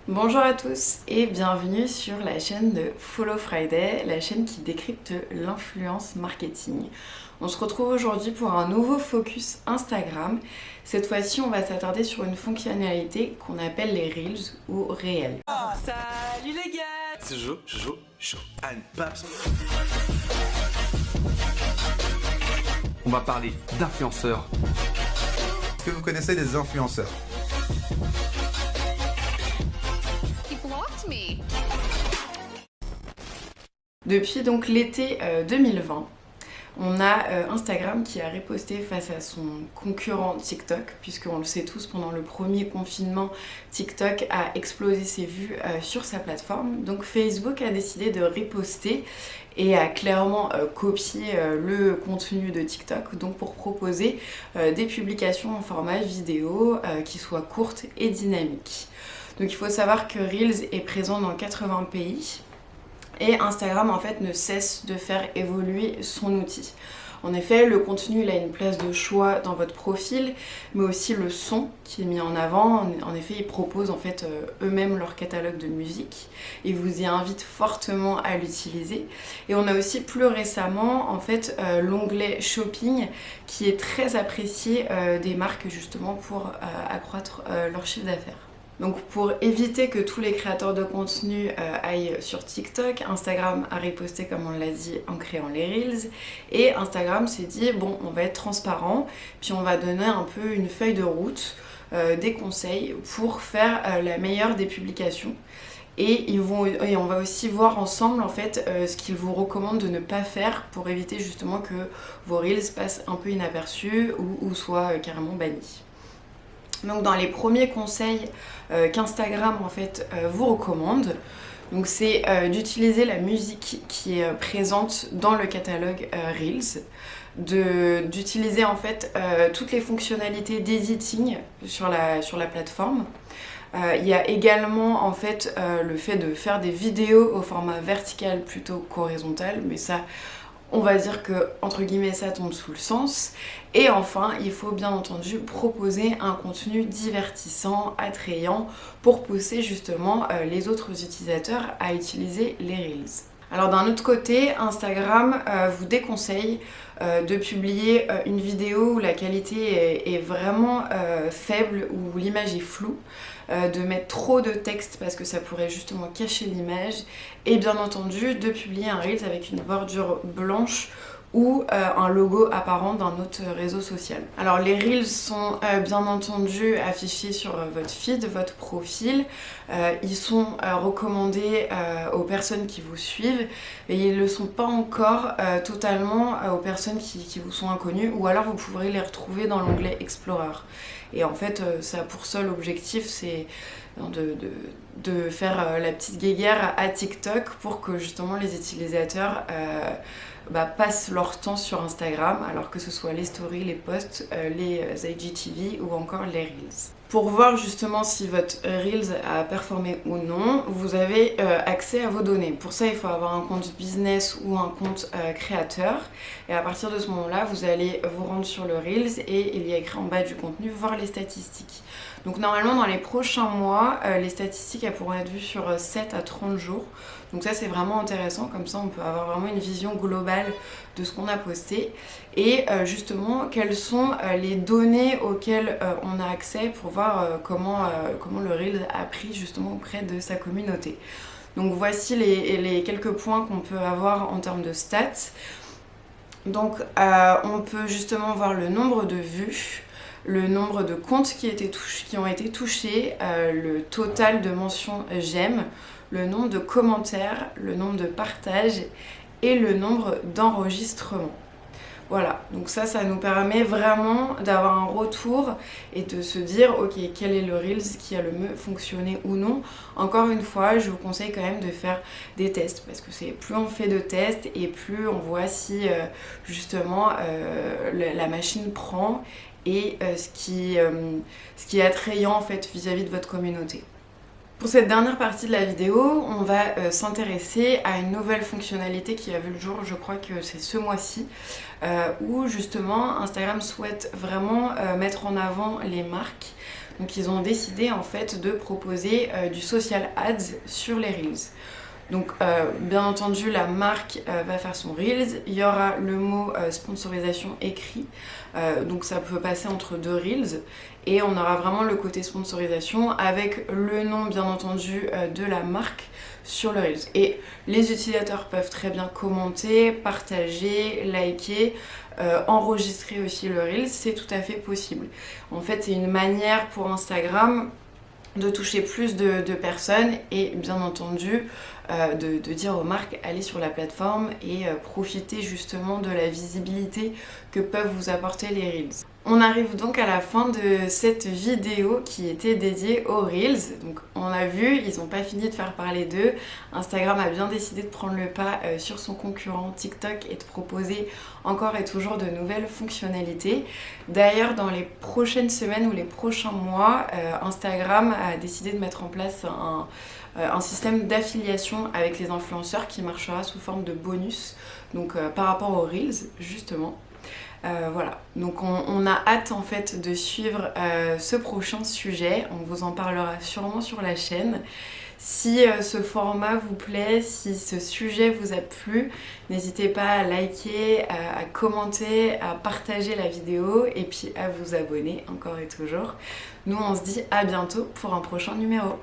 Bonjour à tous et bienvenue sur la chaîne de Follow Friday, la chaîne qui décrypte l'influence marketing. On se retrouve aujourd'hui pour un nouveau focus Instagram. Cette fois-ci, on va s'attarder sur une fonctionnalité qu'on appelle les Reels ou réels. Salut les gars! C'est Joe, Anne Paps. On va parler d'influenceurs. Est-ce que vous connaissez des influenceurs? He blocked me. Depuis donc l'été 2020, on a Instagram qui a riposté face à son concurrent TikTok, puisqu'on le sait tous, pendant le premier confinement, TikTok a explosé ses vues sur sa plateforme. Donc Facebook a décidé de riposter et a clairement copié le contenu de TikTok, donc pour proposer des publications en format vidéo qui soient courtes et dynamiques. Donc il faut savoir que Reels est présent dans 80 pays. Et Instagram en fait ne cesse de faire évoluer son outil. En effet, le contenu il a une place de choix dans votre profil, mais aussi le son qui est mis en avant. En effet, ils proposent en fait eux-mêmes leur catalogue de musique et vous y invitent fortement à l'utiliser. Et on a aussi plus récemment en fait l'onglet shopping qui est très apprécié des marques justement pour accroître leur chiffre d'affaires. Donc pour éviter que tous les créateurs de contenu aillent sur TikTok, Instagram a riposté comme on l'a dit en créant les Reels et Instagram s'est dit bon on va être transparent puis on va donner un peu une feuille de route, des conseils pour faire la meilleure des publications. Et on va aussi voir ensemble en fait ce qu'ils vous recommandent de ne pas faire pour éviter justement que vos Reels passent un peu inaperçus ou soient carrément bannis. Donc dans les premiers conseils qu'Instagram en fait vous recommande, donc c'est d'utiliser la musique qui est présente dans le catalogue Reels, d'utiliser en fait toutes les fonctionnalités d'editing sur la plateforme. Il y a également en fait le fait de faire des vidéos au format vertical plutôt qu'horizontal, mais ça on va dire que, entre guillemets, ça tombe sous le sens. Et enfin, il faut bien entendu proposer un contenu divertissant, attrayant, pour pousser justement les autres utilisateurs à utiliser les Reels. Alors d'un autre côté, Instagram vous déconseille de publier une vidéo où la qualité est vraiment faible, où l'image est floue, de mettre trop de texte parce que ça pourrait justement cacher l'image, et bien entendu de publier un Reels avec une bordure blanche ou un logo apparent d'un autre réseau social. Alors les Reels sont bien entendu affichés sur votre feed, votre profil. Ils sont recommandés aux personnes qui vous suivent et ils ne le sont pas encore totalement aux personnes qui vous sont inconnues, ou alors vous pourrez les retrouver dans l'onglet Explorer. Et en fait ça a pour seul objectif c'est de faire la petite guéguerre à TikTok pour que justement les utilisateurs passent leur temps sur Instagram, alors que ce soit les stories, les posts, les IGTV ou encore les Reels. Pour voir justement si votre Reels a performé ou non, vous avez accès à vos données. Pour ça, il faut avoir un compte business ou un compte créateur. Et à partir de ce moment-là, vous allez vous rendre sur le Reels et il y a écrit en bas du contenu, voir les statistiques. Donc normalement, dans les prochains mois, les statistiques elles pourront être vues sur 7 à 30 jours. Donc ça, c'est vraiment intéressant. Comme ça, on peut avoir vraiment une vision globale de ce qu'on a posté. Et justement, quelles sont les données auxquelles on a accès pour voir comment le Reel a pris justement auprès de sa communauté. Donc voici les quelques points qu'on peut avoir en termes de stats. Donc on peut justement voir le nombre de vues, le nombre de comptes qui ont été touchés, le total de mentions j'aime, le nombre de commentaires, le nombre de partages et le nombre d'enregistrements. Voilà, donc ça nous permet vraiment d'avoir un retour et de se dire ok, quel est le Reels qui a le mieux fonctionné ou non. Encore une fois, je vous conseille quand même de faire des tests parce que plus on fait de tests et plus on voit si justement la machine prend et ce qui est attrayant en fait vis-à-vis de votre communauté. Pour cette dernière partie de la vidéo, on va s'intéresser à une nouvelle fonctionnalité qui a vu le jour, je crois que c'est ce mois-ci, où justement Instagram souhaite vraiment mettre en avant les marques Donc ils ont décidé en fait de proposer du social ads sur les Reels. Donc bien entendu la marque va faire son Reels, il y aura le mot sponsorisation écrit, donc ça peut passer entre deux Reels et on aura vraiment le côté sponsorisation avec le nom bien entendu de la marque sur le Reels. Et les utilisateurs peuvent très bien commenter, partager, liker, enregistrer aussi le Reels, c'est tout à fait possible. En fait c'est une manière pour Instagram de toucher plus de personnes et bien entendu de dire aux marques allez sur la plateforme et profitez justement de la visibilité que peuvent vous apporter les Reels. On arrive donc à la fin de cette vidéo qui était dédiée aux Reels. Donc on a vu, ils n'ont pas fini de faire parler d'eux. Instagram a bien décidé de prendre le pas sur son concurrent TikTok et de proposer encore et toujours de nouvelles fonctionnalités. D'ailleurs dans les prochaines semaines ou les prochains mois, Instagram a décidé de mettre en place un système d'affiliation avec les influenceurs qui marchera sous forme de bonus, donc par rapport aux Reels justement. Voilà, donc on a hâte en fait de suivre ce prochain sujet, on vous en parlera sûrement sur la chaîne. Si ce format vous plaît, si ce sujet vous a plu, n'hésitez pas à liker, à commenter, à partager la vidéo et puis à vous abonner encore et toujours. Nous on se dit à bientôt pour un prochain numéro.